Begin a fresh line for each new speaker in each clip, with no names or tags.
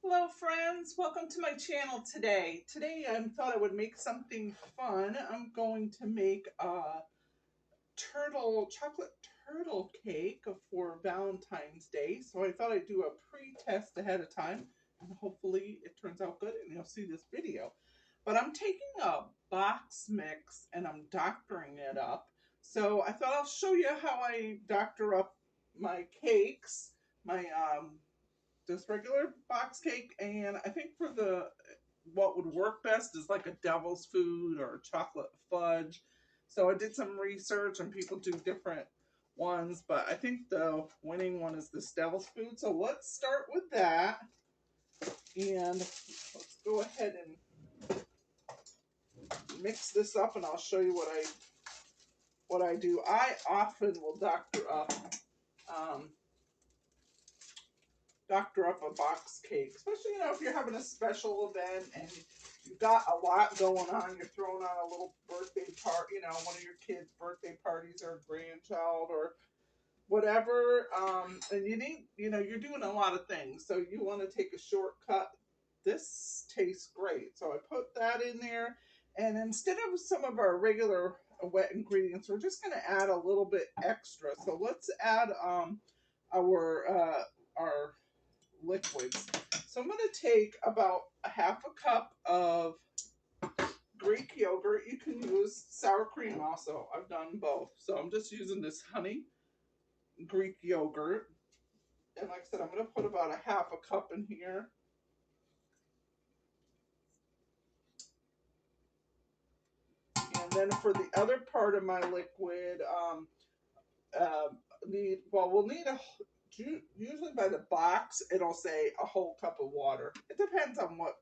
Hello friends, welcome to my channel today. Today I thought I would make something fun. I'm going to make a chocolate turtle cake for Valentine's Day. So I thought I'd do a pre-test ahead of time and hopefully it turns out good and you'll see this video. But I'm taking a box mix and I'm doctoring it up. So I thought I'll show you how I doctor up my cakes, my this regular box cake, and I think for the what would work best is like a devil's food or chocolate fudge. So I did some research and people do different ones, but I think the winning one is this devil's food. So let's start with that, and let's go ahead and mix this up and I'll show you what I do. I often will um, doctor up a box cake, especially if you're having a special event and you've got a lot going on. You're throwing on a little birthday party, one of your kids' birthday parties or a grandchild or whatever, and you need, you're doing a lot of things, so you want to take a shortcut. This tastes great, so I put that in there, and instead of some of our regular wet ingredients, we're just going to add a little bit extra. So let's add our liquids. So I'm going to take about a half a cup of Greek yogurt. You can use sour cream also. I've done both. So I'm just using this honey Greek yogurt. And like I said, I'm going to put about a half a cup in here. And then for the other part of my liquid, we'll need usually by the box, it'll say a whole cup of water. It depends on what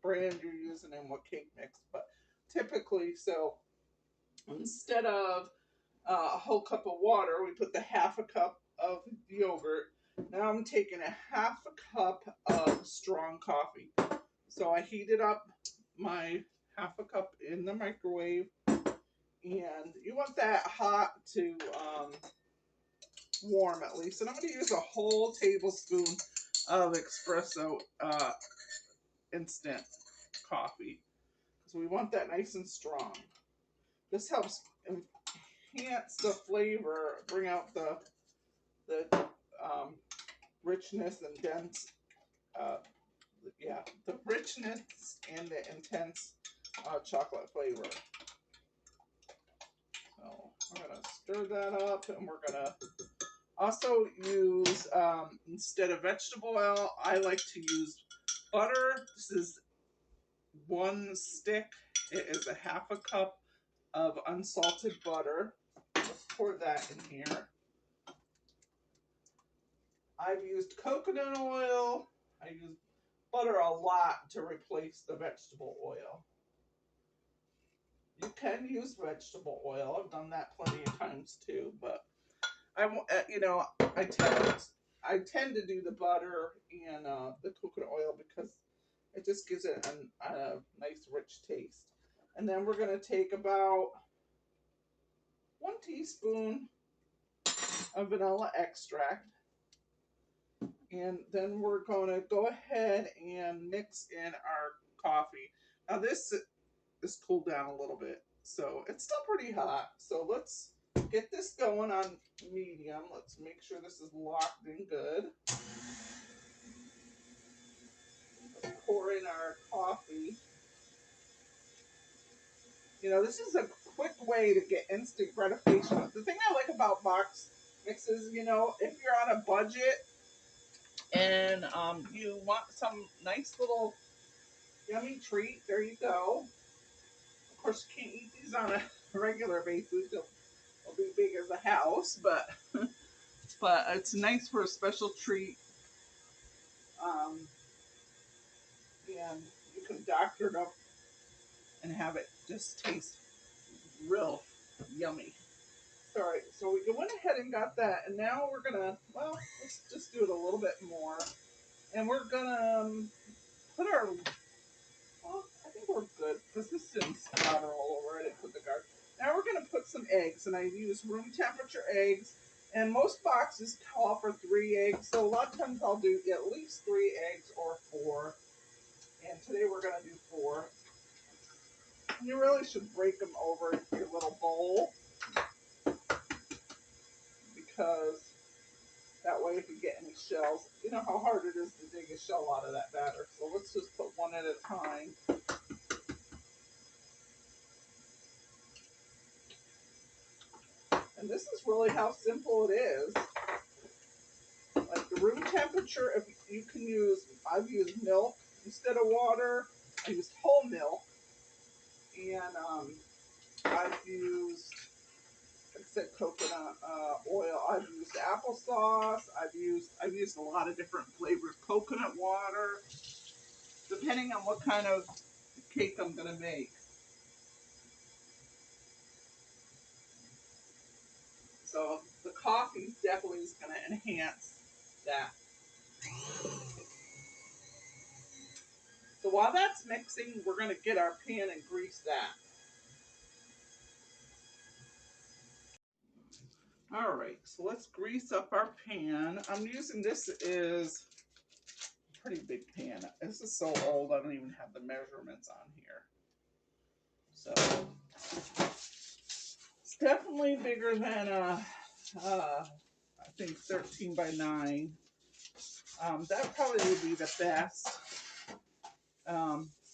brand you're using and what cake mix, but typically, so instead of a whole cup of water, we put the half a cup of yogurt. Now I'm taking a half a cup of strong coffee. So I heated up my half a cup in the microwave, and you want that hot to warm at least. And I'm going to use a whole tablespoon of espresso instant coffee because we want that nice and strong. This helps enhance the flavor, bring out the richness and dense, the richness and the intense chocolate flavor. So we're gonna stir that up, and we're gonna also use, instead of vegetable oil, I like to use butter. This is one stick. It is a half a cup of unsalted butter. Let's pour that in here. I've used coconut oil. I use butter a lot to replace the vegetable oil. You can use vegetable oil. I've done that plenty of times too, but I tend to do the butter and the coconut oil because it just gives it a nice rich taste. And then we're going to take about 1 teaspoon of vanilla extract. And then we're going to go ahead and mix in our coffee. Now this is cooled down a little bit, so it's still pretty hot. So let's get this going on medium. Let's make sure this is locked in good. Let's pour in our coffee. This is a quick way to get instant gratification. The thing I like about box mixes, if you're on a budget and you want some nice little yummy treat, there you go. Of course, you can't eat these on a regular basis. They'll be big as a house, but but it's nice for a special treat. And you can doctor it up and have it just taste real yummy. Alright, so we went ahead and got that, and now we're gonna, let's just do it a little bit more. And we're gonna put our, I think we're good, because this didn't splatter all over. I didn't put the garlic. Now we're gonna put some eggs, and I use room temperature eggs, And most boxes call for 3 eggs, so a lot of times I'll do at least 3 eggs or 4. And today we're going to do 4. You really should break them over your little bowl, because that way if you get any shells, you know how hard it is to dig a shell out of that batter. So let's just put one at a time. And this is really how simple it is. Like the room temperature, if you can use, I've used milk instead of water. I used whole milk. And I've used, like I said, coconut oil. I've used applesauce. I've used a lot of different flavors. Coconut water, depending on what kind of cake I'm gonna make. So the coffee definitely is gonna enhance that. So while that's mixing, we're gonna get our pan and grease that. All right, so let's grease up our pan. I'm using, this is a pretty big pan. This is so old, I don't even have the measurements on here. So it's definitely bigger than I think 13 by 9. That probably would be the best.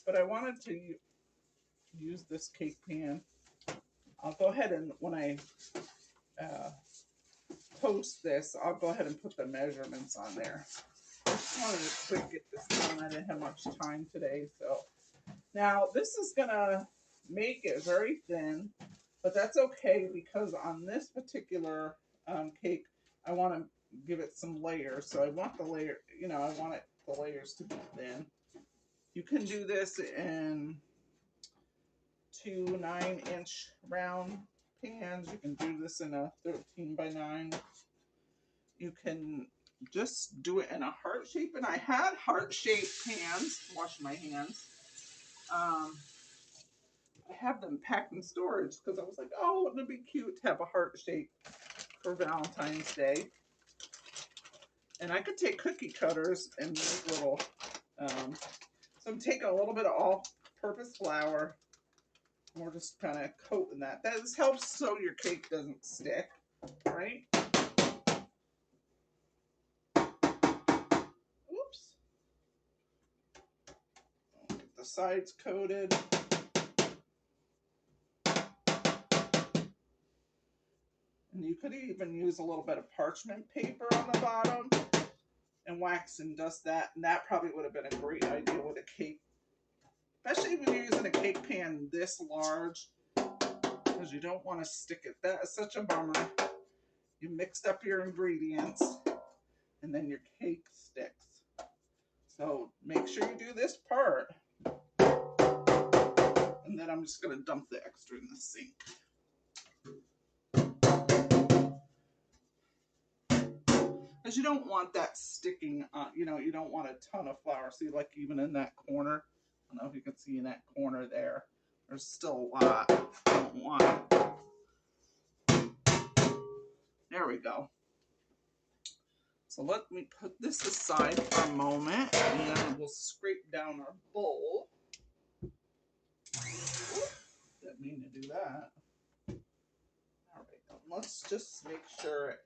But I wanted to use this cake pan. I'll go ahead and, when I post this, I'll go ahead and put the measurements on there. I just wanted to quick get this done. I didn't have much time today. So now this is gonna make it very thin, but that's okay, because on this particular cake, I want to give it some layers. So I want the layer, you know, I want the layers to be thin. You can do this in 2 9-inch round pans. You can do this in a 13 by 9. You can just do it in a heart shape, and I had heart shaped pans. Wash my hands. I have them packed in storage because I was like, oh, wouldn't it be cute to have a heart shape for Valentine's Day? And I could take cookie cutters and make little. So I'm taking a little bit of all-purpose flour. And we're just kind of coating that. That just helps so your cake doesn't stick, right? Oops. Get the sides coated. And you could even use a little bit of parchment paper on the bottom and wax and dust that. And that probably would have been a great idea with a cake. Especially when you're using a cake pan this large, because you don't want to stick it. That is such a bummer. You mixed up your ingredients and then your cake sticks. So make sure you do this part. And then I'm just going to dump the extra in the sink. Because you don't want that sticking on, you know, you don't want a ton of flour. See, like even in that corner, I don't know if you can see in that corner there, there's still a lot. I don't want it. There we go. So let me put this aside for a moment, and we'll scrape down our bowl. Didn't mean to do that. All right, let's just make sure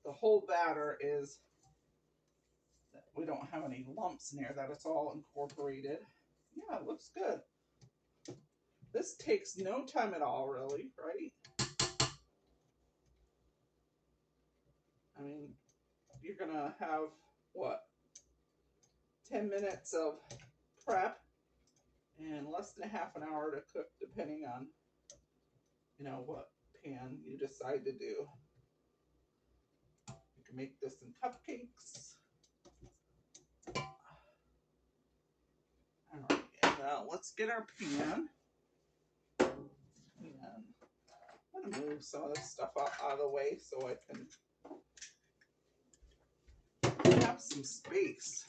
the whole batter is, that we don't have any lumps in there, that it's all incorporated. Yeah, it looks good. This takes no time at all, really, right? I mean, you're gonna have, what, 10 minutes of prep and less than half an hour to cook, depending on, you know, what pan you decide to do. You can make this in cupcakes. All right, and let's get our pan. And I'm gonna move some of this stuff out of the way so I can have some space.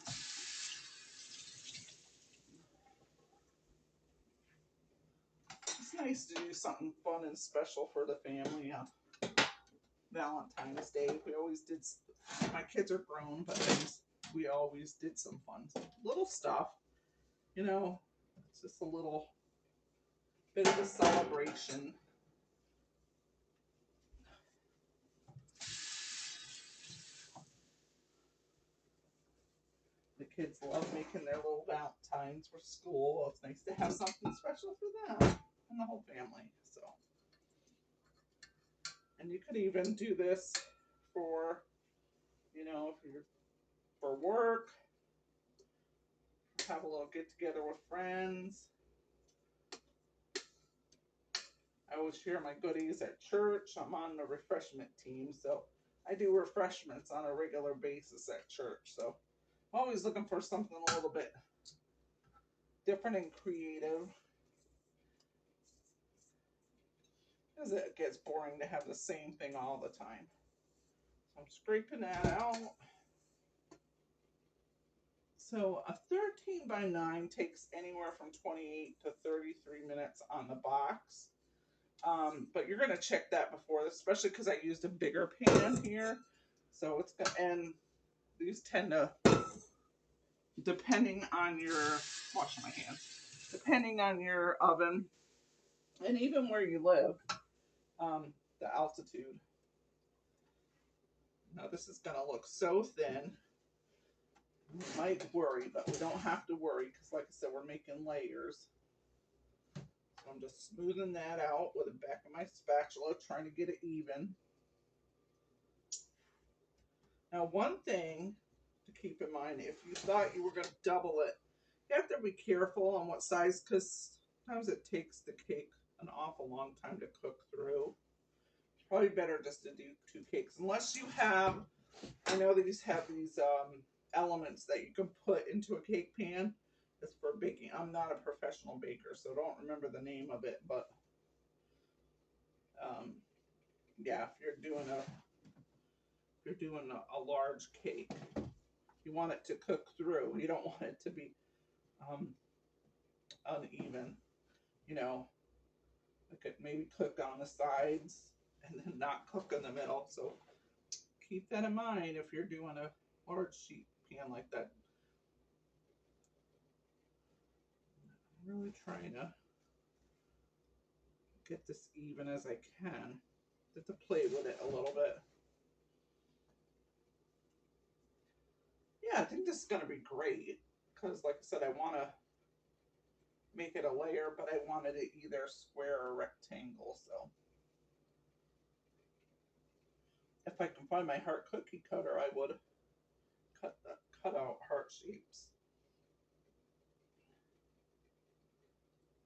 It's nice to do something fun and special for the family. Valentine's Day. We always did, my kids are grown, but we always did some fun little stuff. You know, it's just a little bit of a celebration. The kids love making their little Valentines for school. It's nice to have something special for them and the whole family. So, and you could even do this for, you know, if you're for work, have a little get together with friends. I always share my goodies at church. I'm on the refreshment team, so I do refreshments on a regular basis at church. So I'm always looking for something a little bit different and creative, because it gets boring to have the same thing all the time. So I'm scraping that out. So a 13 by 9 takes anywhere from 28 to 33 minutes on the box. But you're going to check that before this, especially because I used a bigger pan here. So it's going to, and these tend to, depending on your, wash my hands, depending on your oven and even where you live, the altitude. Now this is going to look so thin. You might worry, but we don't have to worry because, like I said, we're making layers. So I'm just smoothing that out with the back of my spatula, trying to get it even. Now, one thing to keep in mind, if you thought you were going to double it, you have to be careful on what size, because sometimes it takes the cake an awful long time to cook through. It's probably better just to do 2 cakes, unless you have, I know these have these elements that you can put into a cake pan. It's for baking. I'm not a professional baker, so don't remember the name of it, but yeah, if you're doing a large cake, you want it to cook through. You don't want it to be uneven. You know, it could maybe cook on the sides and then not cook in the middle. So keep that in mind if you're doing a large sheet pan like that. I'm really trying to get this even as I can. Just to play with it a little bit. Yeah, I think this is going to be great because, like I said, I want to make it a layer, but I wanted it either square or rectangle. So if I can find my heart cookie cutter, I would cut out heart shapes.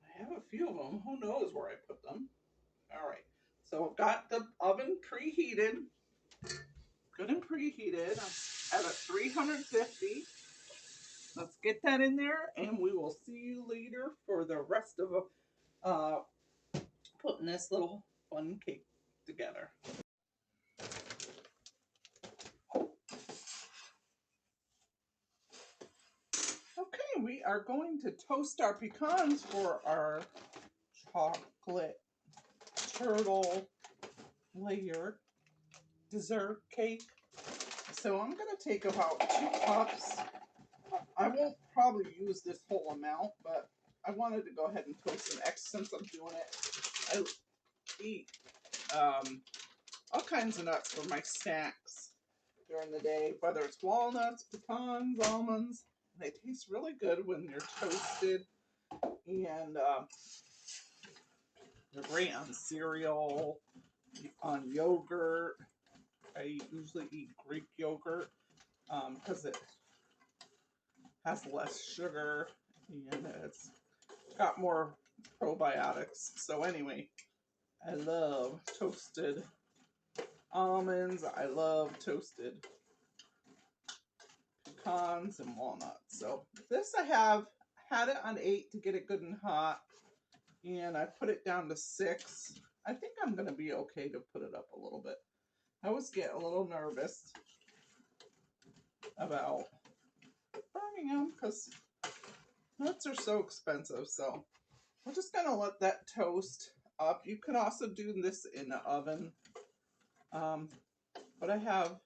I have a few of them. Who knows where I put them? All right. So I've got the oven preheated, good and preheated at a 350. Let's get that in there, and we will see you later for the rest of putting this little fun cake together. Okay, we are going to toast our pecans for our chocolate turtle layer dessert cake. So I'm going to take about 2 cups. I won't probably use this whole amount, but I wanted to go ahead and toast some eggs since I'm doing it. I eat all kinds of nuts for my snacks during the day, whether it's walnuts, pecans, almonds. They taste really good when they're toasted, and they're great on cereal, on yogurt. I usually eat Greek yogurt because it has less sugar and it's got more probiotics. So anyway, I love toasted almonds. I love toasted pecans and walnuts. So this I have had it on 8 to get it good and hot, and I put it down to 6. I think I'm going to be okay to put it up a little bit. I always get a little nervous about burning them because nuts are so expensive. So we're just going to let that toast up. You can also do this in the oven But I have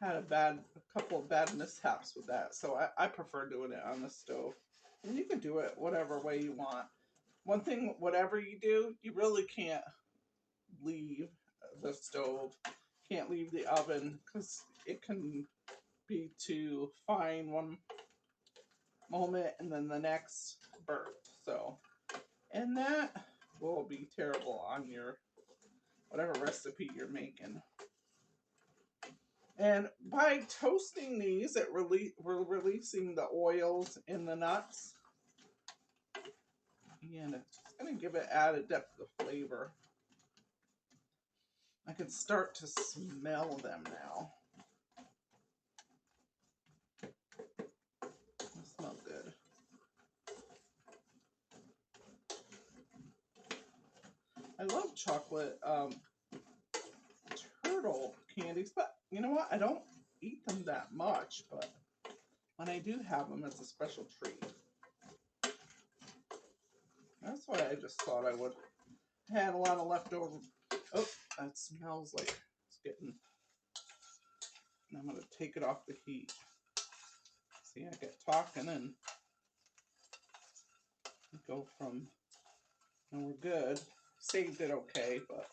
had a couple of bad mishaps with that, so I prefer doing it on the stove. And you can do it whatever way you want. One thing, whatever you do, you really can't leave the stove, can't leave the oven, because it can be too fine one moment and then the next burnt. So, and that will be terrible on your whatever recipe you're making. And by toasting these, we're releasing the oils in the nuts. And it's just going to give it added depth of flavor. I can start to smell them now. They smell good. I love chocolate turtle candies, but you know what? I don't eat them that much, but when I do have them, it's a special treat. That's why I just thought I would. I had a lot of leftover. Oh, that smells like it's getting. And I'm going to take it off the heat. See, I get talking and go from, and we're good. Saved it okay, but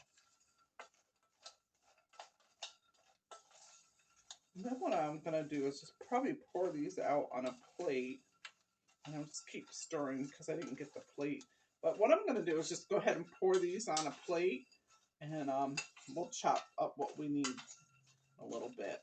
then what I'm going to do is just probably pour these out on a plate. And I'll just keep stirring because I didn't get the plate. But what I'm going to do is just go ahead and pour these on a plate, and we'll chop up what we need a little bit.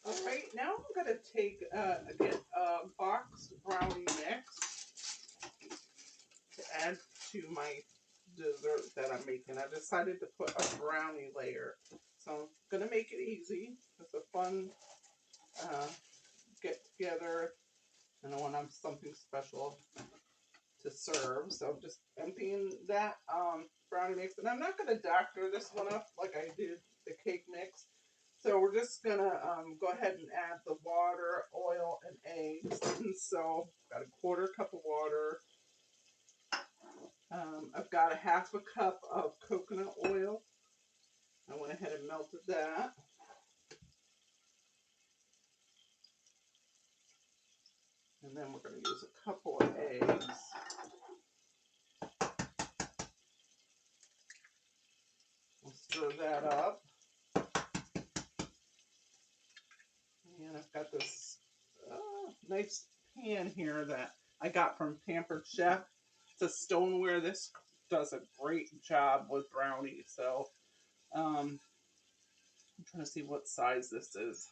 All right, now I'm going to take get a boxed brownie mix to add to my dessert that I'm making. I decided to put a brownie layer. So I'm going to make it easy. It's a fun get together, and I want to have something special to serve. So just emptying that brownie mix. And I'm not going to doctor this one up like I did the cake mix. So we're just going to go ahead and add the water, oil, and eggs. And so I've got a quarter cup of water. I've got a half a cup of coconut oil. I went ahead and melted that. And then we're going to use a couple of eggs. We'll stir that up. And I've got this nice pan here that I got from Pampered Chef. It's a stoneware. This does a great job with brownies. So I'm trying to see what size this is.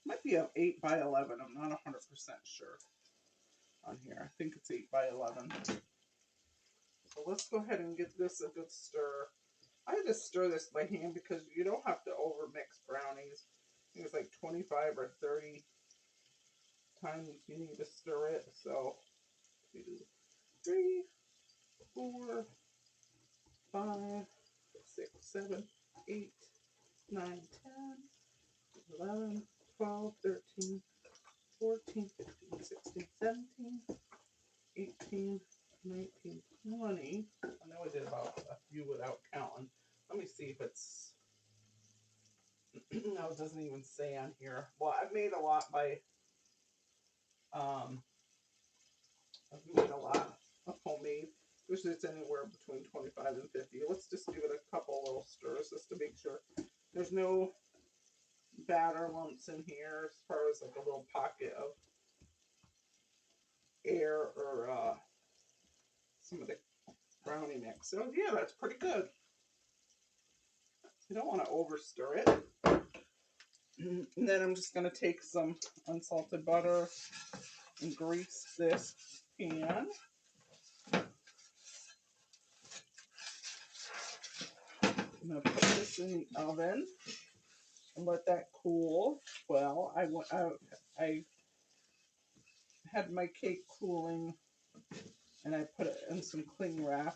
It might be an 8 by 11. I'm not 100% sure on here. I think it's 8 by 11. So let's go ahead and give this a good stir. I just stir this by hand because you don't have to overmix brownies. I think it's like 25 or 30 times you need to stir it. So 2, 3, 4, 5, 6, 7, 8, 9, 10, 11, 12, 13, 14, 15, 16, 17, 18, 19, 20. I know I did about a few without counting. Let me see if it's, no, it doesn't even say on here. Well, I've made a lot by, I've made a lot of homemade. Usually it's anywhere between 25 and 50. Let's just give it a couple little stirs just to make sure there's no batter lumps in here as far as like a little pocket of air or some of the brownie mix. So yeah, that's pretty good. You don't want to over stir it. And then I'm just going to take some unsalted butter and grease this pan. I'm going to put this in the oven and let that cool. Well, I had my cake cooling and I put it in some cling wrap.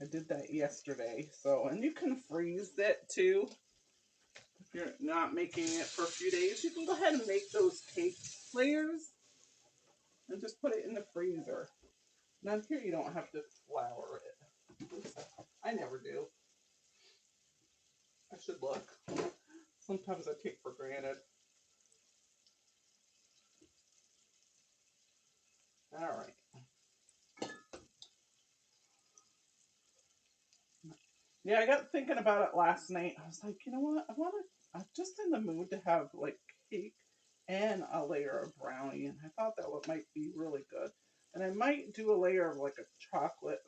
I did that yesterday. So, and you can freeze it too. If you're not making it for a few days, you can go ahead and make those cake layers and just put it in the freezer. Now here you don't have to flour it. I never do. I should look. Sometimes I take for granted. All right. Yeah, I got thinking about it last night. I was like, you know what? I'm just in the mood to have like cake and a layer of brownie. And I thought that might be really good. And I might do a layer of like a chocolate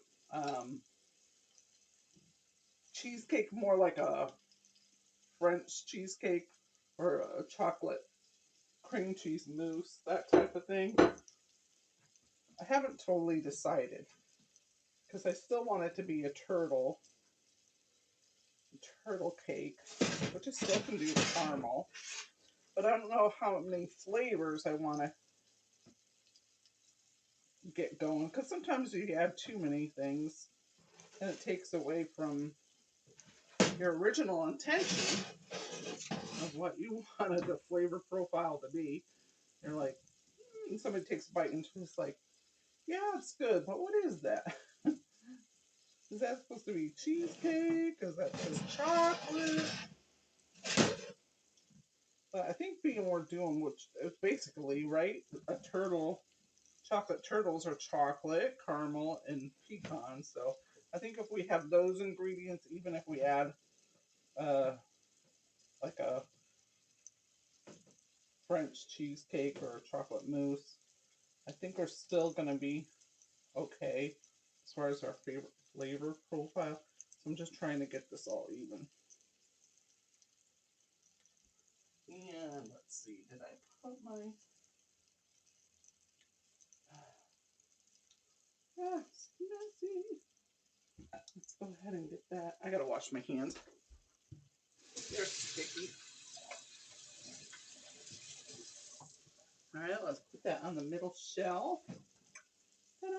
cheesecake, more like a French cheesecake or a chocolate cream cheese mousse, that type of thing. I haven't totally decided because I still want it to be a turtle cake, which I still can do the caramel. But I don't know how many flavors I want to get going because sometimes you add too many things and it takes away from your original intention of what you wanted the flavor profile to be. You're like, and somebody takes a bite and it's like, yeah, it's good, but what is that? Is that supposed to be cheesecake? Is that just chocolate? But I think being we're doing, which is basically, right, a turtle, chocolate turtles are chocolate, caramel, and pecans. So I think if we have those ingredients, even if we add like a French cheesecake or a chocolate mousse, I think we're still going to be okay as far as our favorite flavor profile. So I'm just trying to get this all even. And let's see, did I put my... it's messy. Let's go ahead and get that. I gotta wash my hands. They're sticky. All right, let's put that on the middle shelf. Ta-da!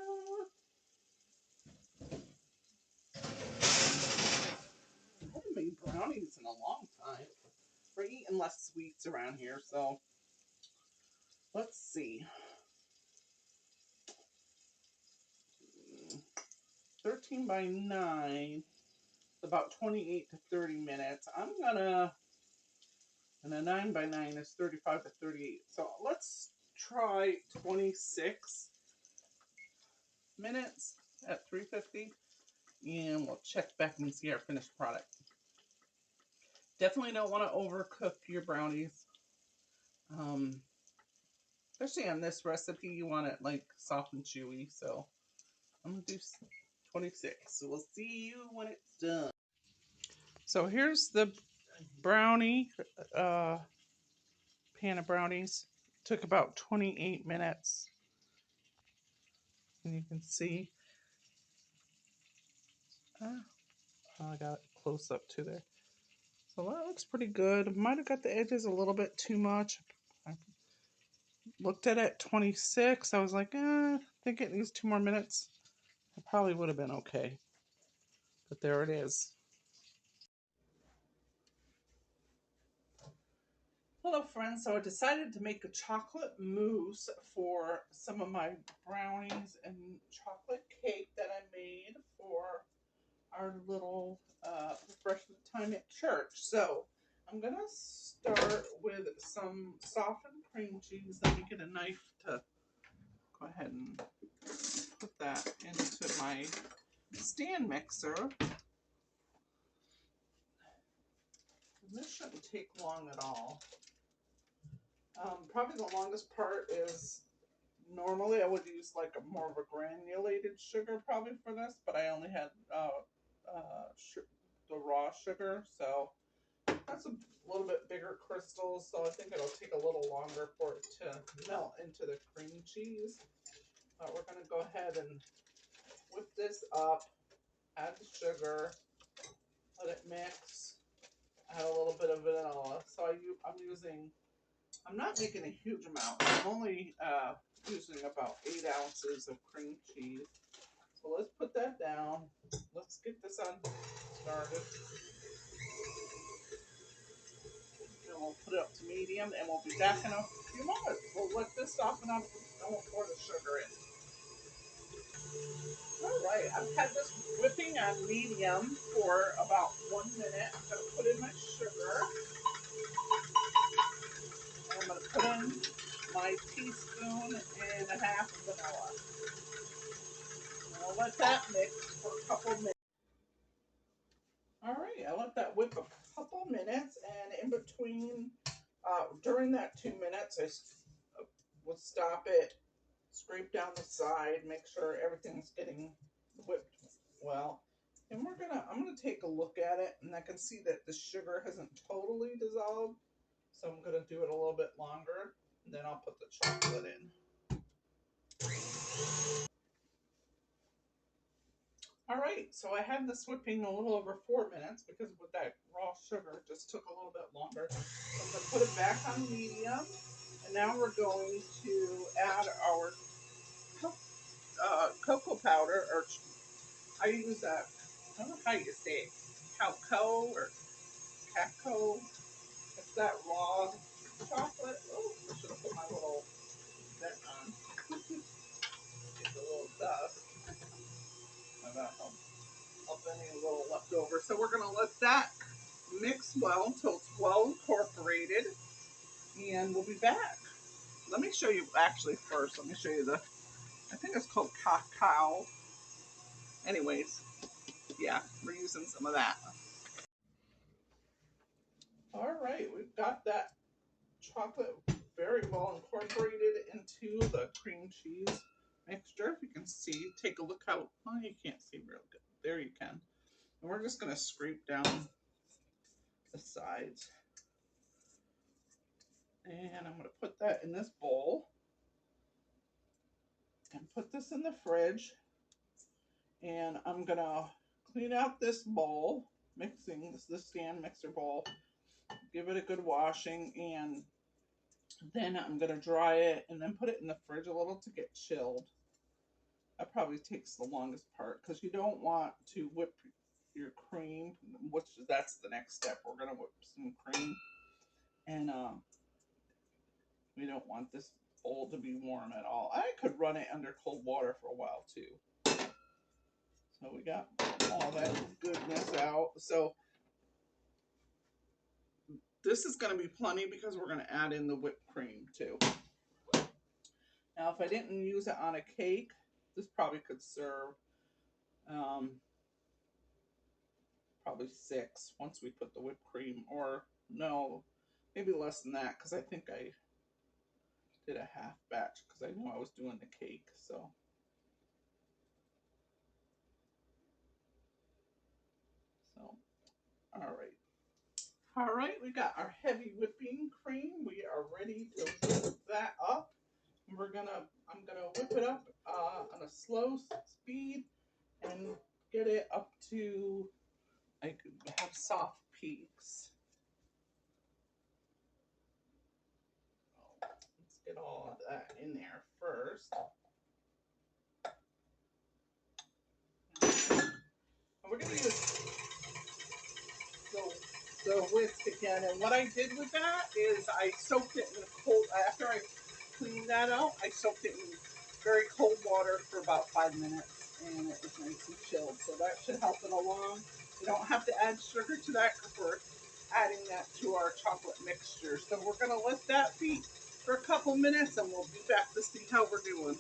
I haven't made brownies in a long time. We're eating less sweets around here, so let's see. 13 by 9, about 28 to 30 minutes. And a 9 by 9 is 35 to 38. So let's try 26 minutes at 350. And we'll check back and see our finished product. Definitely don't want to overcook your brownies. Especially on this recipe, you want it like soft and chewy. So I'm going to do 26. So we'll see you when it's done. So here's the brownie, pan of brownies. Took about 28 minutes. And you can see. I got close up to there. So that looks pretty good. Might have got the edges a little bit too much. I looked at it 26. I was like, I think it needs 2 more minutes. It probably would have been okay. But there it is. Hello friends, so I decided to make a chocolate mousse for some of my brownies and chocolate cake that I made for our little refreshment time at church. So I'm going to start with some softened cream cheese. Let me get a knife to go ahead and put that into my stand mixer. This shouldn't take long at all. Probably the longest part is, normally I would use like a more of a granulated sugar probably for this, but I only had the raw sugar, so that's a little bit bigger crystals, so I think it'll take a little longer for it to melt into the cream cheese. But we're going to go ahead and whip this up. Add the sugar, let it mix, add a little bit of vanilla. So I'm not making a huge amount. I'm only using about 8 ounces of cream cheese. So let's put that down. Let's get this on started. And we'll put it up to medium, and we'll be back in a few moments. We'll let this soften up, and we'll pour the sugar in. All right, I've had this whipping on medium for about 1 minute. I'm going to put in my sugar. And I'm going to put in my teaspoon and a half of vanilla. And I'll let that mix for a couple minutes. All right, I let that whip a couple minutes, and in between, during that 2 minutes, I would stop it, scrape down the side, make sure everything's getting whipped well. And I'm gonna take a look at it, and I can see that the sugar hasn't totally dissolved. So I'm gonna do it a little bit longer, and then I'll put the chocolate in. All right, so I had this whipping a little over 4 minutes because with that raw sugar, it just took a little bit longer. So I'm gonna put it back on medium, and now we're going to add our cocoa powder, or I use that, I don't know how you say it, Cacao or Cacao. It's that raw chocolate. Oh, I should have put my little vent on. Get the little dust. Up any little leftover. So we're gonna let that mix well until it's well incorporated, and we'll be back. Let me show you actually first. Let me show you I think it's called Cacao. Anyways, yeah, we're using some of that. All right, we've got that chocolate very well incorporated into the cream cheese mixture. If you can see, take a look how, oh, you can't see real good. There you can. And we're just going to scrape down the sides. And I'm going to put that in this bowl and put this in the fridge. And I'm going to clean out this bowl, this stand mixer bowl, give it a good washing, and then I'm going to dry it and then put it in the fridge a little to get chilled. That probably takes the longest part because you don't want to whip your cream, that's the next step. We're going to whip some cream, and we don't want this bowl to be warm at all. I could run it under cold water for a while too. So we got all that goodness out. So this is going to be plenty because we're going to add in the whipped cream too. Now, if I didn't use it on a cake, this probably could serve probably 6 once we put the whipped cream, or no, maybe less than that because I think I did a half batch because I knew I was doing the cake. So all right, we got our heavy whipping cream. We are ready to whip that up. I'm gonna whip it up on a slow speed and get it up to, I could have soft peaks. Let's get all of that in there first. And we're gonna use the whisk again. And what I did with that is I soaked it in cold, after I cleaned that out, I soaked it in very cold water for about 5 minutes, and it was nice and chilled. So that should help it along. You don't have to add sugar to that because we're adding that to our chocolate mixture. So we're gonna let that be for a couple minutes, and we'll be back to see how we're doing.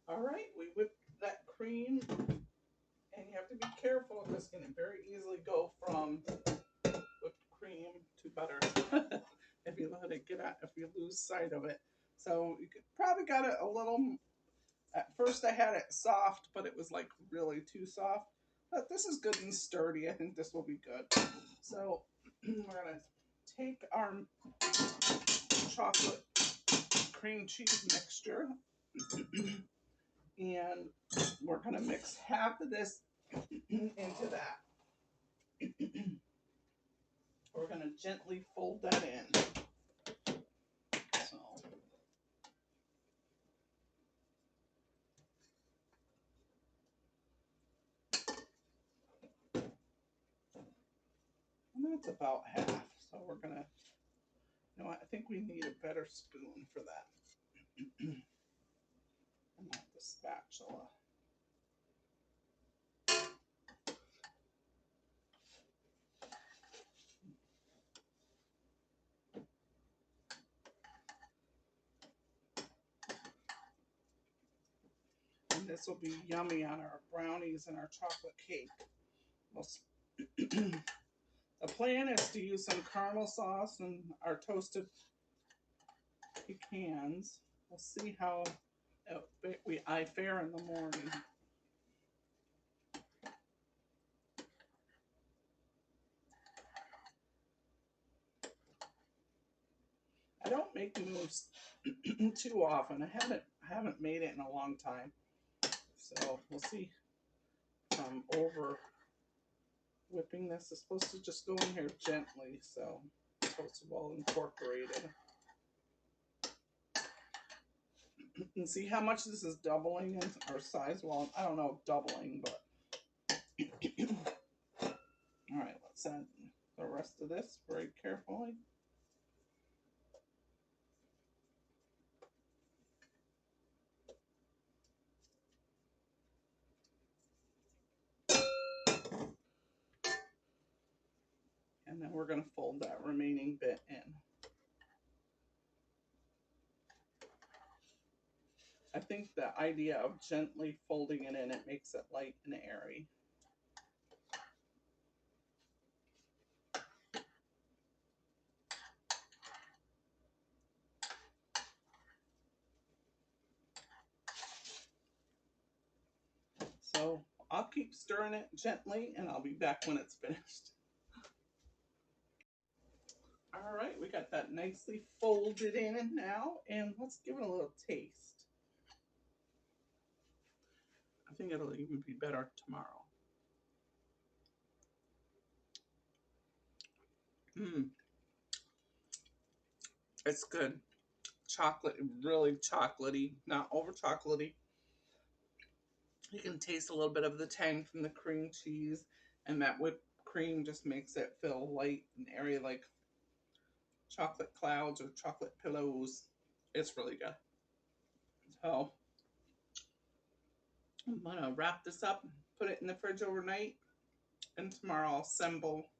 All right, we whipped that cream, and you have to be careful because it can very easily go from whipped cream to butter if you let it get out, if you lose sight of it. So you could probably got it a little, at first I had it soft, but it was like really too soft. But this is good and sturdy. I think this will be good. So we're gonna take our chocolate cream cheese mixture and we're gonna mix half of this into that. We're going to gently fold that in. So, and that's about half. So we're going to, you know what, I think we need a better spoon for that. And not the spatula. And this will be yummy on our brownies and our chocolate cake. The plan is to use some caramel sauce and our toasted pecans. We'll see how I fare in the morning. I don't make mousse too often. I haven't made it in a long time. So we'll see if I'm over whipping this. It's supposed to just go in here gently, so it's supposed to be well incorporated. And see how much this is doubling in our size? Well, I don't know doubling, but all right, let's add the rest of this very carefully. And then we're going to fold that remaining bit in. I think the idea of gently folding it in, it makes it light and airy. So I'll keep stirring it gently and I'll be back when it's finished. All right, we got that nicely folded in now, and let's give it a little taste. I think it'll even be better tomorrow. It's good. Chocolate, really chocolatey, not over chocolatey. You can taste a little bit of the tang from the cream cheese, and that whipped cream just makes it feel light and airy like chocolate clouds or chocolate pillows. It's really good. So I'm gonna wrap this up, put it in the fridge overnight, and tomorrow I'll assemble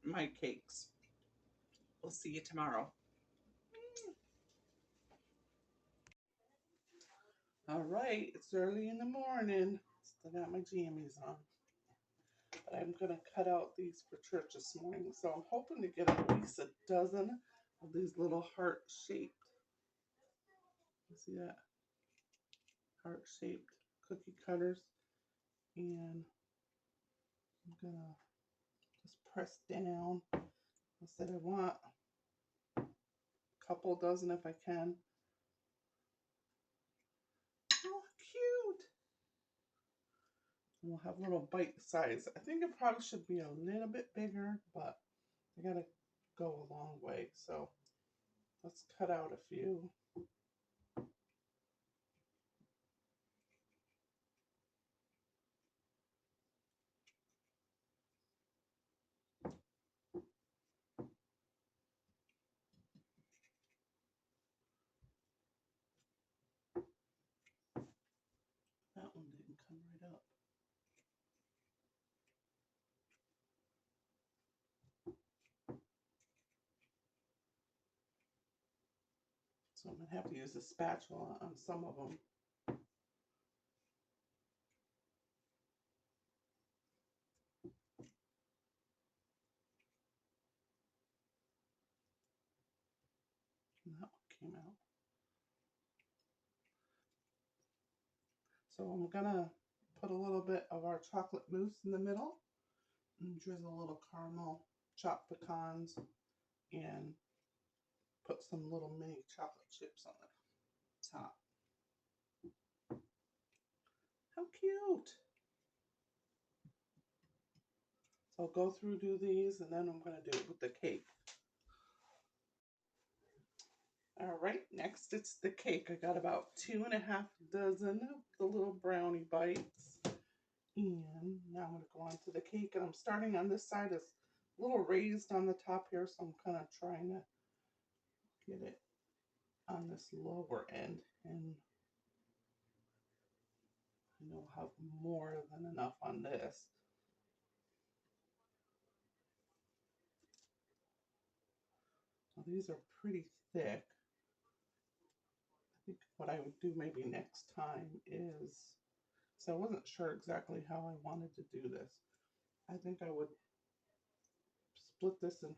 my cakes. We'll see you tomorrow. All right, it's early in the morning. Still got my jammies on. But I'm gonna cut out these for church this morning. So I'm hoping to get at least a dozen of these little heart-shaped. You see that? Heart-shaped cookie cutters. And I'm gonna just press down. I said I want a couple dozen if I can. Oh, cute. And we'll have little bite size. I think it probably should be a little bit bigger, but I gotta go a long way. So let's cut out a few. That one didn't come right up. So I'm gonna have to use a spatula on some of them. And that one came out. So I'm gonna put a little bit of our chocolate mousse in the middle and drizzle a little caramel, chopped pecans, and put some little mini chocolate chips on the top. How cute! So I'll go through, do these, and then I'm going to do it with the cake. All right, next it's the cake. I got about 2.5 dozen of the little brownie bites. And now I'm going to go on to the cake. And I'm starting on this side. It's a little raised on the top here, so I'm kind of trying to get it on this lower end. And I know I'll have more than enough on this. Now, these are pretty thick. I think what I would do maybe next time is, so I wasn't sure exactly how I wanted to do this. I think I would split this in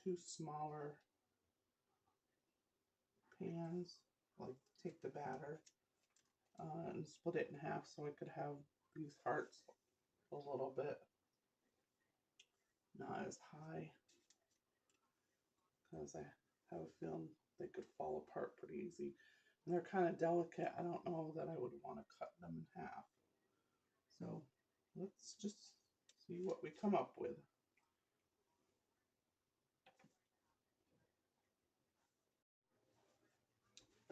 2 smaller pans, like take the batter and split it in half so I could have these hearts a little bit not as high, because I have a feeling they could fall apart pretty easy. And they're kind of delicate. I don't know that I would want to cut them in half. So let's just see what we come up with.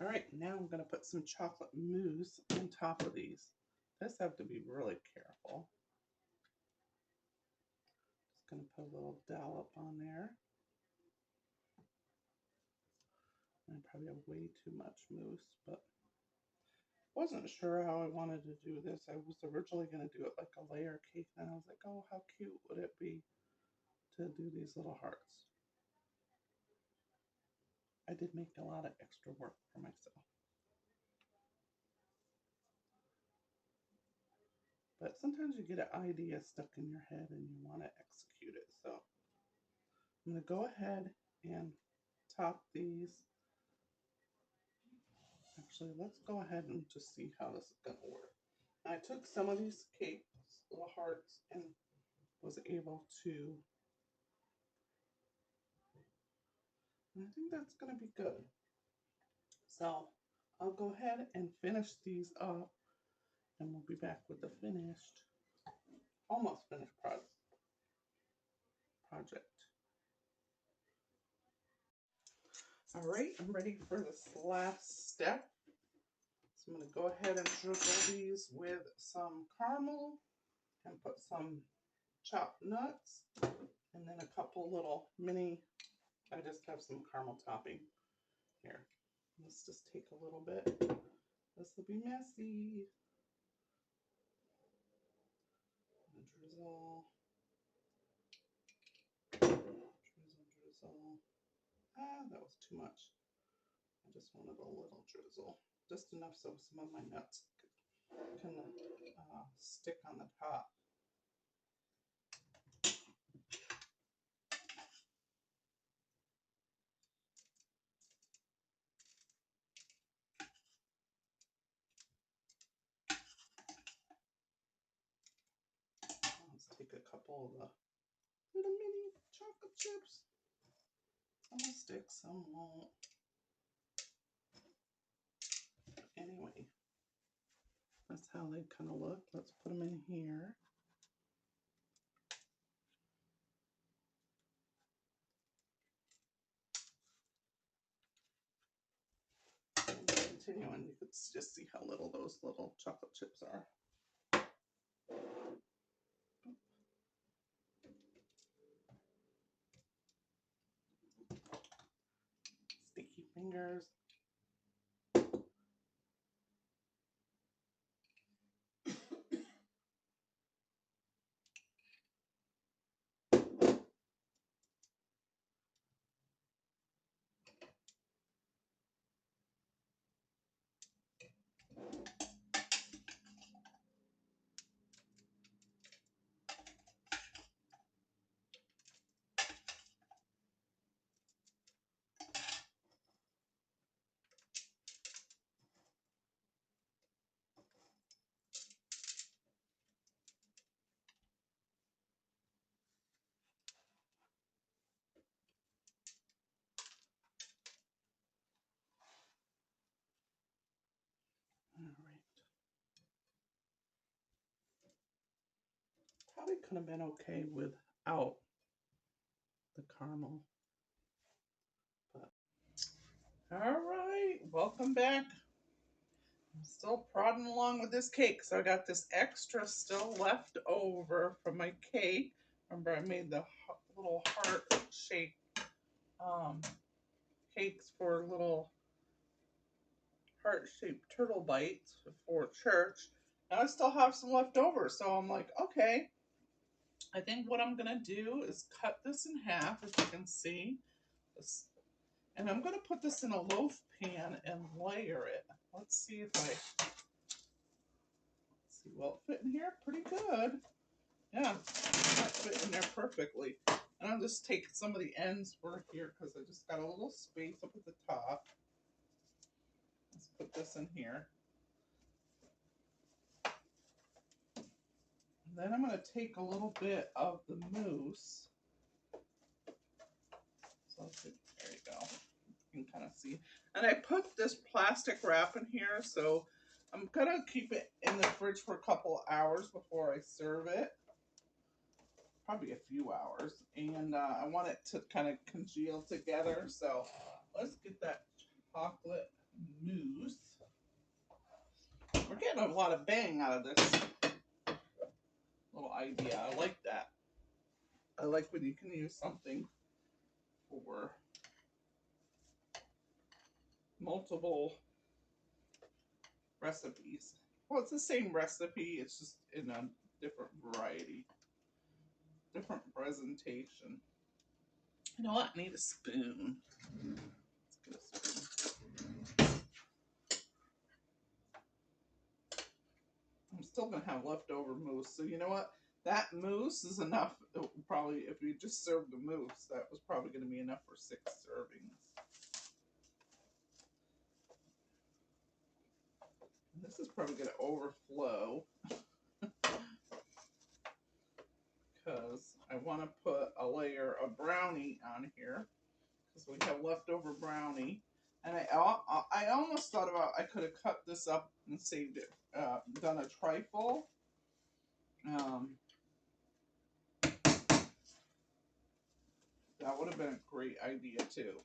All right, now I'm going to put some chocolate mousse on top of these. This have to be really careful. Just going to put a little dollop on there. I probably have way too much mousse, but wasn't sure how I wanted to do this. I was originally going to do it like a layer cake, and I was like, oh, how cute would it be to do these little hearts. I did make a lot of extra work for myself. But sometimes you get an idea stuck in your head and you want to execute it. So I'm going to go ahead and top these. Actually, let's go ahead and just see how this is going to work. I took some of these cakes, little hearts, and was able to, and I think that's going to be good. So I'll go ahead and finish these up, and we'll be back with the finished, almost finished project. All right, I'm ready for this last step. So I'm going to go ahead and drizzle these with some caramel and put some chopped nuts, and then a couple little mini, I just have some caramel topping here. Let's just take a little bit. This will be messy. Drizzle. Drizzle. Ah, that was too much. I just wanted a little drizzle. Just enough so some of my nuts can stick on the top. Let's take a couple of the little mini chocolate chips. Some will stick, some won't. Anyway, that's how they kind of look. Let's put them in here. And continuing, you could just see how little those little chocolate chips are. Sticky fingers. Probably could have been okay without the caramel. But all right, welcome back. I'm still prodding along with this cake. So I got this extra still left over from my cake. Remember, I made the little heart-shaped cakes for little heart-shaped turtle bites for church. And I still have some left over. So I'm like, okay, I think what I'm going to do is cut this in half, as you can see. This, and I'm going to put this in a loaf pan and layer it. Let's see if I... See, well, it fit in here pretty good. Yeah, that fit in there perfectly. And I'll just take some of the ends for here because I just got a little space up at the top. Let's put this in here. And then I'm going to take a little bit of the mousse. So there you go. You can kind of see. And I put this plastic wrap in here, so I'm going to keep it in the fridge for a couple hours before I serve it. Probably a few hours. And I want it to kind of congeal together. So let's get that chocolate mousse. We're getting a lot of bang out of this little idea. I like that. I like when you can use something for multiple recipes. Well, it's the same recipe, it's just in a different variety, different presentation. You know what? I need a spoon. Let's get a spoon. I'm still gonna have leftover mousse, so you know what? That mousse is enough. Probably, if you just served the mousse, that was probably gonna be enough for 6 servings. This is probably going to overflow because I want to put a layer of brownie on here because we have leftover brownie. And I almost thought about I could have cut this up and saved it, done a trifle. That would have been a great idea too.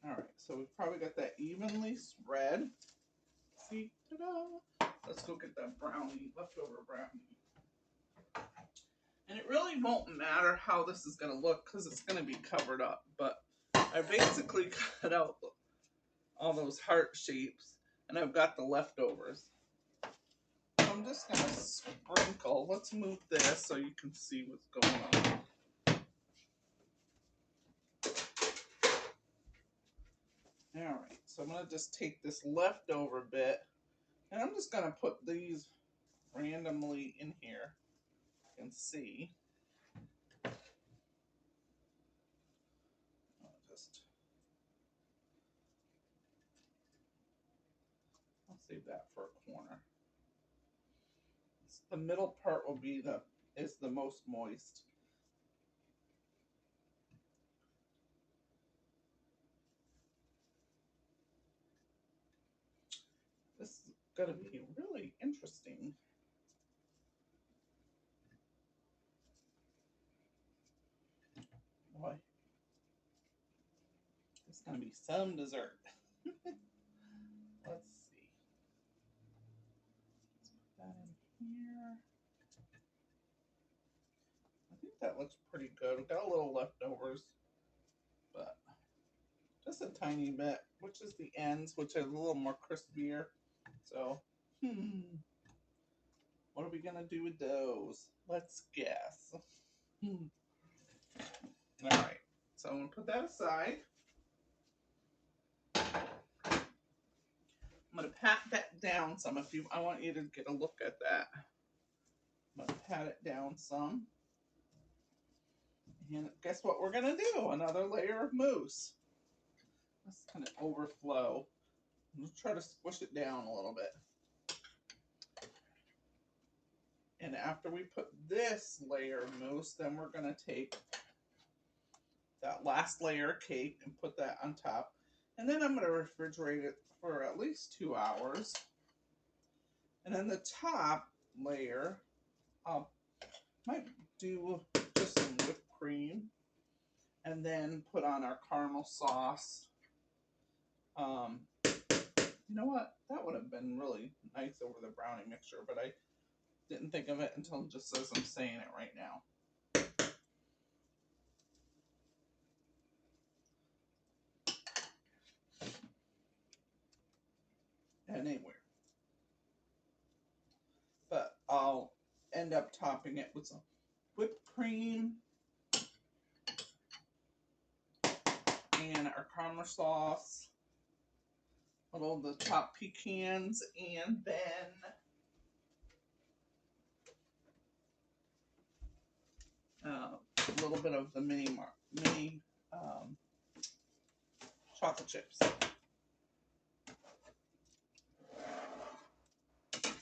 All right, so we've probably got that evenly spread. See, ta-da! Let's go get that brownie, leftover brownie. And it really won't matter how this is going to look because it's going to be covered up. But I basically cut out all those heart shapes and I've got the leftovers. So I'm just going to sprinkle. Let's move this so you can see what's going on. All right, so I'm going to just take this leftover bit and I'm just going to put these randomly in here. You can see. I'll save that for a corner. The middle part will be is the most moist. This is going to be really interesting. Boy, it's going to be some dessert. Let's see. Let's put that in here. I think that looks pretty good. We've got a little leftovers, but just a tiny bit, which is the ends, which are a little more crispier. So, what are we going to do with those? Let's guess. All right, so I'm going to put that aside. I'm going to pat that down some. I want you to get a look at that. I'm going to pat it down some. And guess what we're going to do? Another layer of mousse. Let's kind of overflow. Let's try to squish it down a little bit. And after we put this layer of mousse, then we're going to take that last layer of cake and put that on top. And then I'm going to refrigerate it for at least 2 hours. And then the top layer, I'll Might do just some whipped cream and then put on our caramel sauce. You know what? That would have been really nice over the brownie mixture, but I didn't think of it until just as I'm saying it right now. Anywhere. But I'll end up topping it with some whipped cream and our caramel sauce, little of the chopped pecans, and then a little bit of the mini chocolate chips. All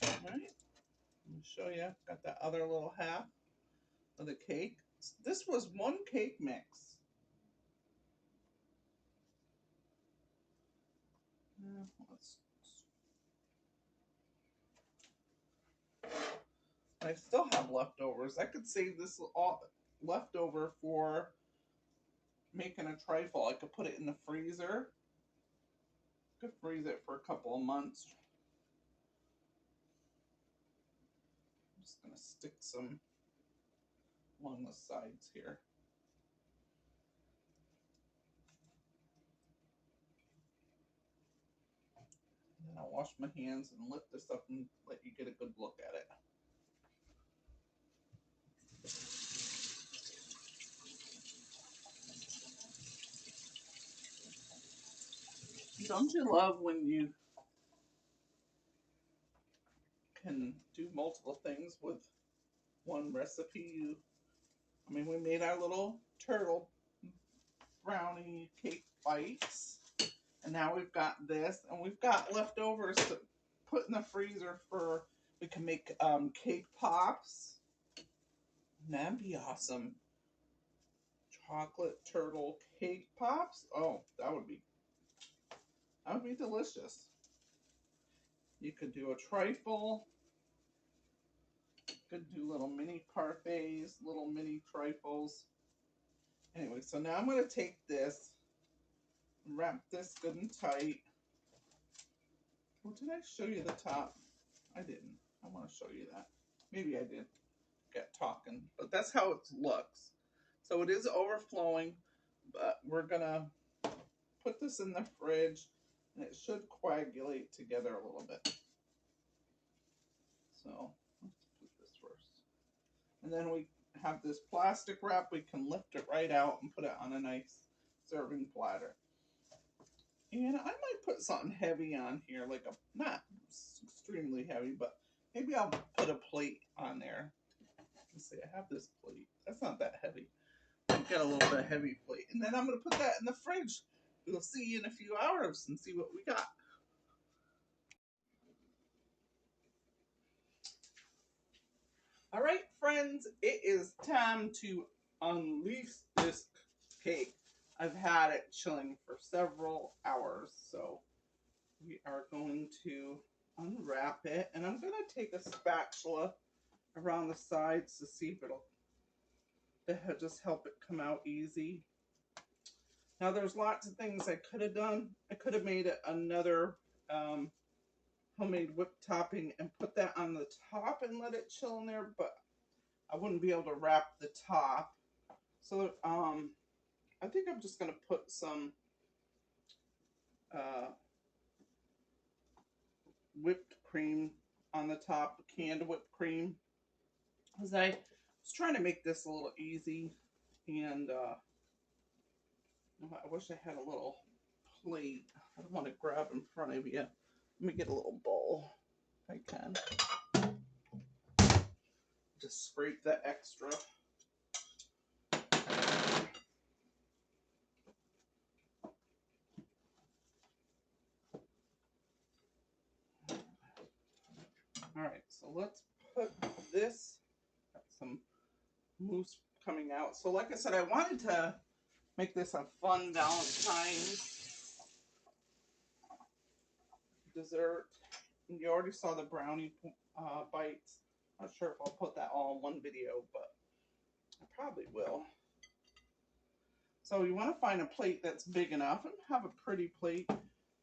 right, let me show you. Got the other little half of the cake. This was one cake mix. I still have leftovers. I could save this all leftover for making a trifle. I could put it in the freezer. Could freeze it for a couple of months. I'm just gonna stick some along the sides here. And then I'll wash my hands and lift this up and let you get a good look at it. Don't you love when you can do multiple things with one recipe? I mean, we made our little turtle brownie cake bites, and now we've got this, and we've got leftovers to put in the freezer for, we can make cake pops. That'd be awesome. Chocolate turtle cake pops. Oh, that would be delicious. You could do a trifle. Could do little mini parfaits, little mini trifles. Anyway, so now I'm going to take this, wrap this good and tight. Well, did I show you the top? I didn't. I want to show you that. Maybe I did get talking, but that's how it looks. So it is overflowing, but we're going to put this in the fridge, and it should coagulate together a little bit. So let's put this first. And then we have this plastic wrap. We can lift it right out and put it on a nice serving platter. And I might put something heavy on here, like a, not extremely heavy, but maybe I'll put a plate on there. Let's see, I have this plate. That's not that heavy. I'll get a little bit of heavy plate. And then I'm going to put that in the fridge. We'll see you in a few hours and see what we got. All right, friends, it is time to unleash this cake. I've had it chilling for several hours, so we are going to unwrap it, and I'm going to take a spatula around the sides to see if it'll just help it come out easy. Now, there's lots of things I could have done. I could have made another homemade whipped topping and put that on the top and let it chill in there, but I wouldn't be able to wrap the top. So I think I'm just going to put some whipped cream on the top, canned whipped cream, because I was trying to make this a little easy, and I wish I had a little plate. I don't want to grab in front of you. Let me get a little bowl if I can. Just scrape the extra. All right, so let's put this, got some mousse coming out. So like I said, I wanted to make this a fun Valentine's dessert. You already saw the brownie bites. Not sure if I'll put that all in one video, but I probably will. So you want to find a plate that's big enough and have a pretty plate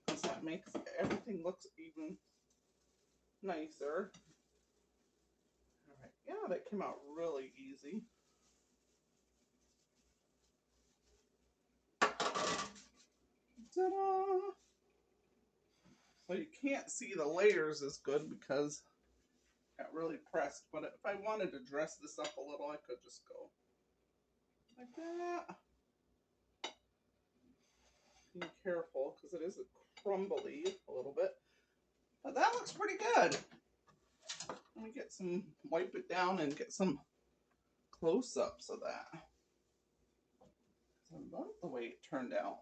because that makes everything look even nicer. All right, yeah, that came out really easy. Ta-da! So you can't see the layers as good because I got really pressed, but if I wanted to dress this up a little, I could just go like that. Be careful because it is crumbly a little bit, but that looks pretty good. Let me get some, wipe it down and get some close-ups of that. I love the way it turned out.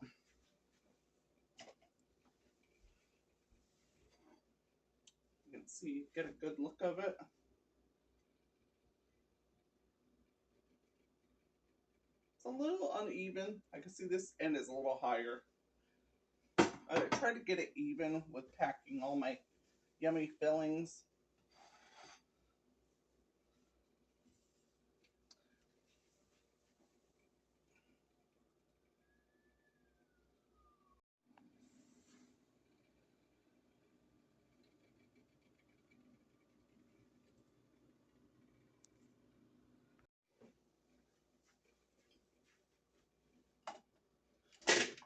You can see, get a good look of it. It's a little uneven. I can see this end is a little higher. I tried to get it even with packing all my yummy fillings.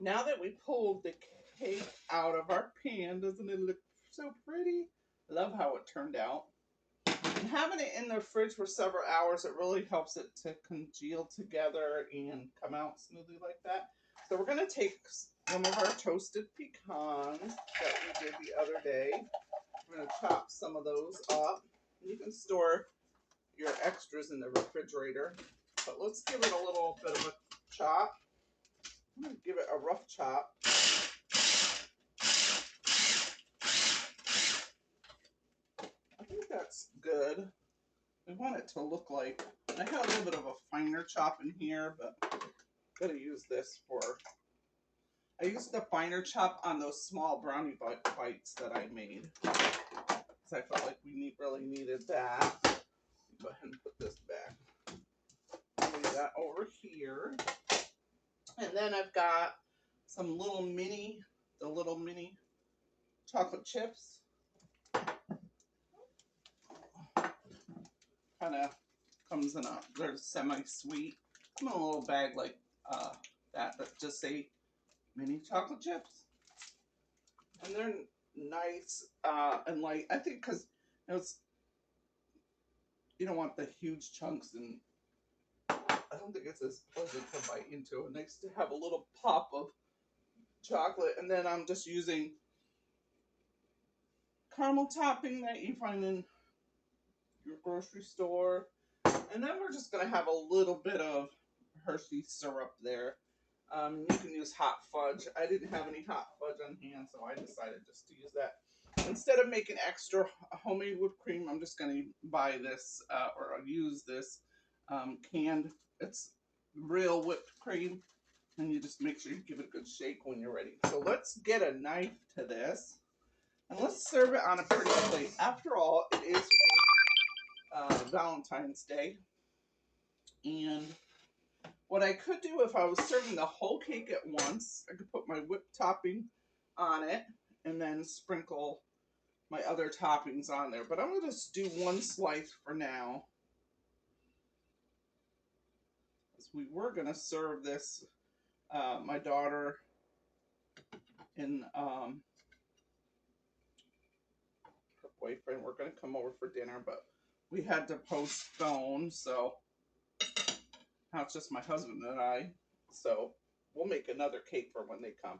Now that we pulled the cake out of our pan, doesn't it look so pretty? I love how it turned out. And having it in the fridge for several hours, it really helps it to congeal together and come out smoothly like that. So we're going to take some of our toasted pecans that we did the other day. We're going to chop some of those up. You can store your extras in the refrigerator, but let's give it a little bit of a chop. I'm going to give it a rough chop. I think that's good. We want it to look like, I had a little bit of a finer chop in here, but I'm going to use this for, I used the finer chop on those small brownie bites that I made. Because I felt like we really needed that. Go ahead and put this back. Leave that over here. And then I've got some little mini chocolate chips. Kind of comes in they're semi-sweet. Come in a little bag like that just say mini chocolate chips. And they're nice and light. I think because you don't want the huge chunks, and I don't think it's as pleasant to bite into. It's nice to have a little pop of chocolate. And then I'm just using caramel topping that you find in your grocery store. And then we're just going to have a little bit of Hershey syrup there. You can use hot fudge. I didn't have any hot fudge on hand, so I decided just to use that. Instead of making extra homemade whipped cream, I'm just going to buy this or use this canned. It's real whipped cream, and you just make sure you give it a good shake when you're ready. So let's get a knife to this, and let's serve it on a pretty plate. After all, it is for Valentine's Day. And what I could do if I was serving the whole cake at once, I could put my whipped topping on it and then sprinkle my other toppings on there. But I'm going to just do one slice for now, because we were going to serve this, my daughter and her boyfriend were going to come over for dinner, but we had to postpone, so now it's just my husband and I. So we'll make another cake for when they come.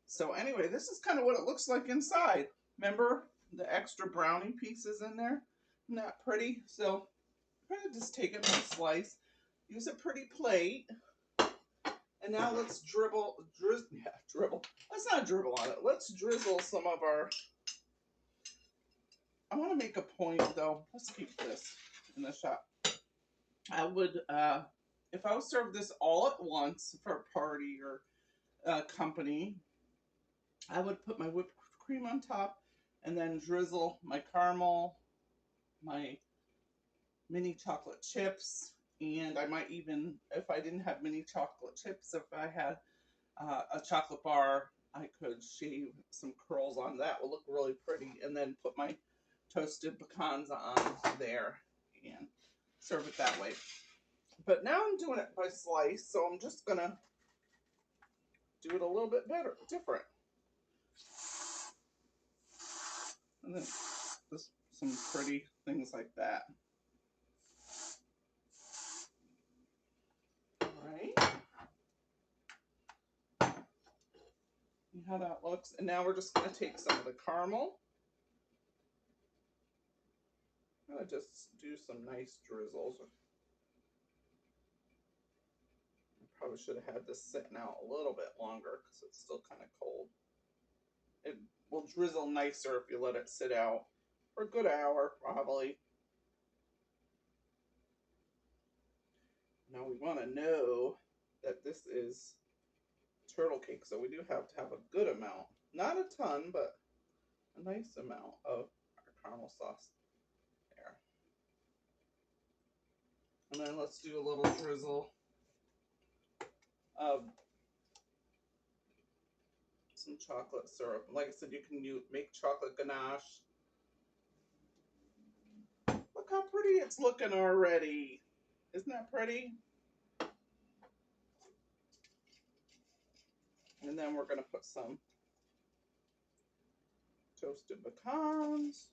So anyway, this is kind of what it looks like inside. Remember the extra brownie pieces in there? Isn't that pretty? So I'm going to just take it in a slice. Use a pretty plate. And now let's dribble. Let's not dribble on it. Let's drizzle some of our, I want to make a point though. Let's keep this in the shop. I would, if I would serve this all at once for a party or company, I would put my whipped cream on top and then drizzle my caramel, my mini chocolate chips. And I might even, if I didn't have mini chocolate chips, if I had a chocolate bar, I could shave some curls on that. Will look really pretty. And then put my toasted pecans on there and serve it that way. But now I'm doing it by slice, so I'm just going to do it a little bit better, different. And then just some pretty things like that. All right. See how that looks? And now we're just going to take some of the caramel. I'm going to just do some nice drizzles. I probably should have had this sitting out a little bit longer because it's still kind of cold. It will drizzle nicer if you let it sit out for a good hour, probably. Now we want to know that this is turtle cake, so we do have to have a good amount. Not a ton, but a nice amount of our caramel sauce there. And then let's do a little drizzle of some chocolate syrup. Like I said, you can make chocolate ganache. Look how pretty it's looking already. Isn't that pretty? And then we're going to put some toasted pecans.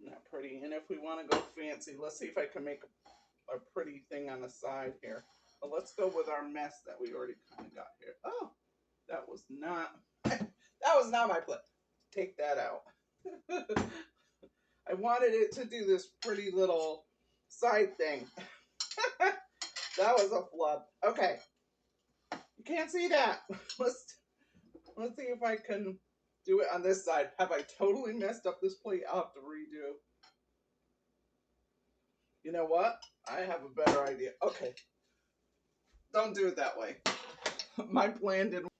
Isn't that pretty? And if we want to go fancy, let's see if I can make a pretty thing on the side here. But let's go with our mess that we already kind of got here. Oh, that was not my plan. Take that out. I wanted it to do this pretty little side thing. That was a flub. Okay. You can't see that. Let's see if I can do it on this side. Have I totally messed up this plate? I'll have to redo. You know what? I have a better idea. Okay. Don't do it that way. My plan didn't.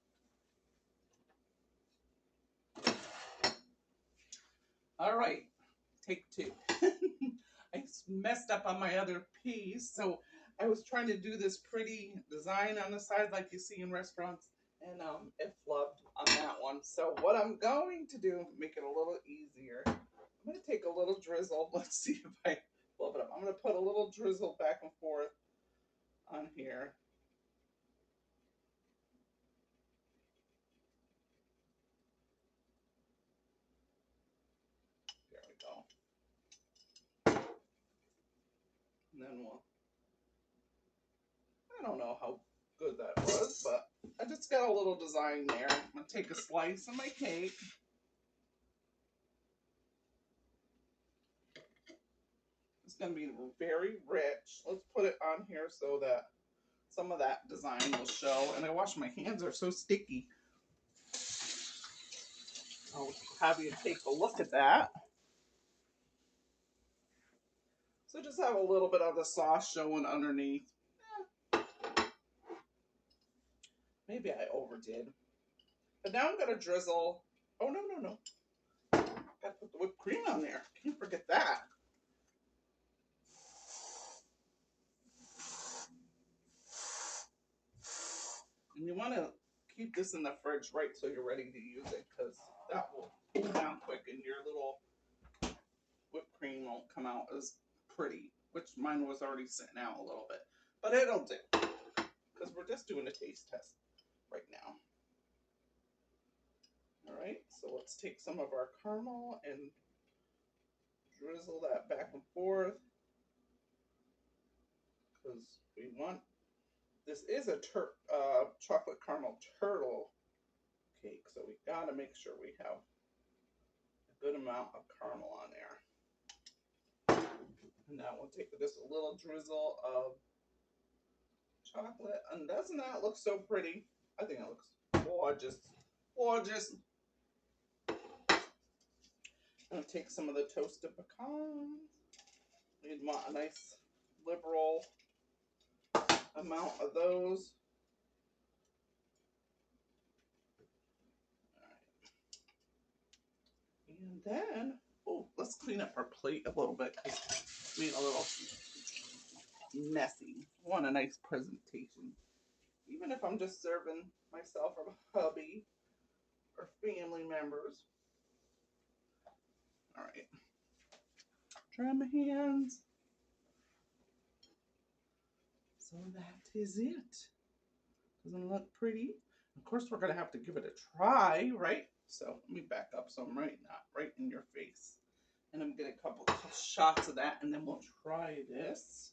All right. Take two. I messed up on my other piece. So I was trying to do this pretty design on the side like you see in restaurants. And it flubbed on that one. So what I'm going to do, make it a little easier. I'm going to take a little drizzle. Let's see if I flub it up. I'm going to put a little drizzle back and forth on here. There we go. And then I don't know how good that was, but I just got a little design there. I'm going to take a slice of my cake. It's going to be very rich. Let's put it on here so that some of that design will show. And I wash my hands, are so sticky. I'll have you take a look at that. So just have a little bit of the sauce showing underneath. Maybe I overdid. But now I'm going to drizzle. Oh, no. Got to put the whipped cream on there. Can't forget that. And you want to keep this in the fridge right till you're ready to use it, because that will cool down quick and your little whipped cream won't come out as pretty, which mine was already sitting out a little bit. But it'll do, because we're just doing a taste test right now. All right, so let's take some of our caramel and drizzle that back and forth, because we want, this is a chocolate caramel turtle cake, so we got to make sure we have a good amount of caramel on there. And now we'll take just a little drizzle of chocolate. And doesn't that look so pretty? I think it looks gorgeous. Gorgeous. I'm going to take some of the toasted pecans. You'd want a nice liberal amount of those. And then, oh, let's clean up our plate a little bit because it's being a little messy. I want a nice presentation. Even if I'm just serving myself or my hubby or family members. All right. Dry my hands. So that is it. Doesn't it look pretty? Of course, we're going to have to give it a try, right? So let me back up so I'm not right in your face. And I'm going to get a couple shots of that, and then we'll try this.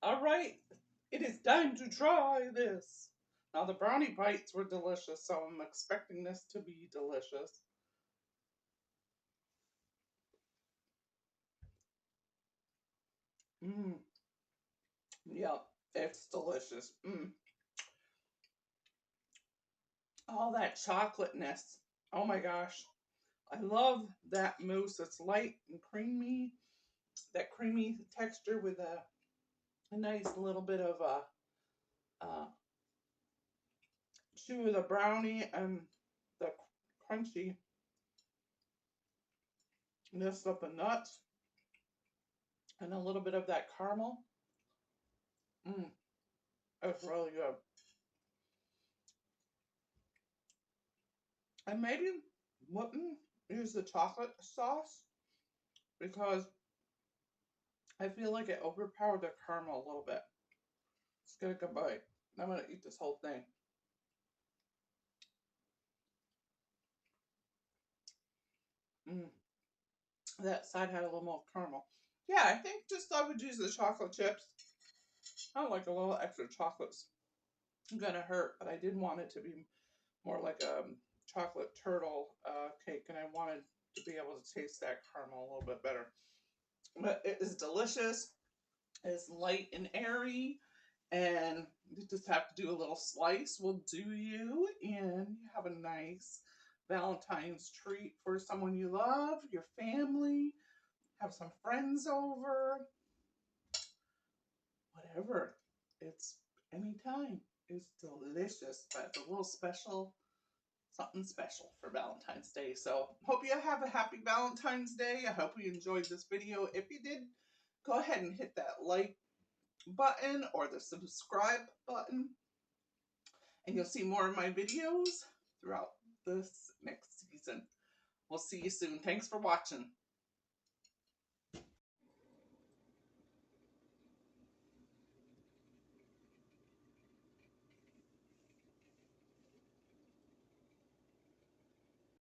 All right, it is time to try this. Now, the brownie bites were delicious, so I'm expecting this to be delicious. Mmm. Yep, it's delicious. Mmm. All that chocolateness. Oh my gosh. I love that mousse. It's light and creamy. That creamy texture with a nice little bit of a chew of the brownie and the crunchiness of the nuts and a little bit of that caramel. Mmm, that's really good. And maybe wouldn't use the chocolate sauce because I feel like it overpowered the caramel a little bit. Let's get a good bite. I'm gonna eat this whole thing. Mmm. That side had a little more caramel. Yeah, I think just I would use the chocolate chips. I don't like a little extra chocolate's gonna hurt, but I did want it to be more like a chocolate turtle cake, and I wanted to be able to taste that caramel a little bit better. But it is delicious. It's light and airy, and you just have to do a little slice will do you, and you have a nice Valentine's treat for someone you love, your family, have some friends over, whatever. It's anytime. It's delicious, but it's a little special, something special for Valentine's Day. So hope you have a happy Valentine's Day. I hope you enjoyed this video. If you did, go ahead and hit that like button or the subscribe button, and you'll see more of my videos throughout this next season. We'll see you soon. Thanks for watching.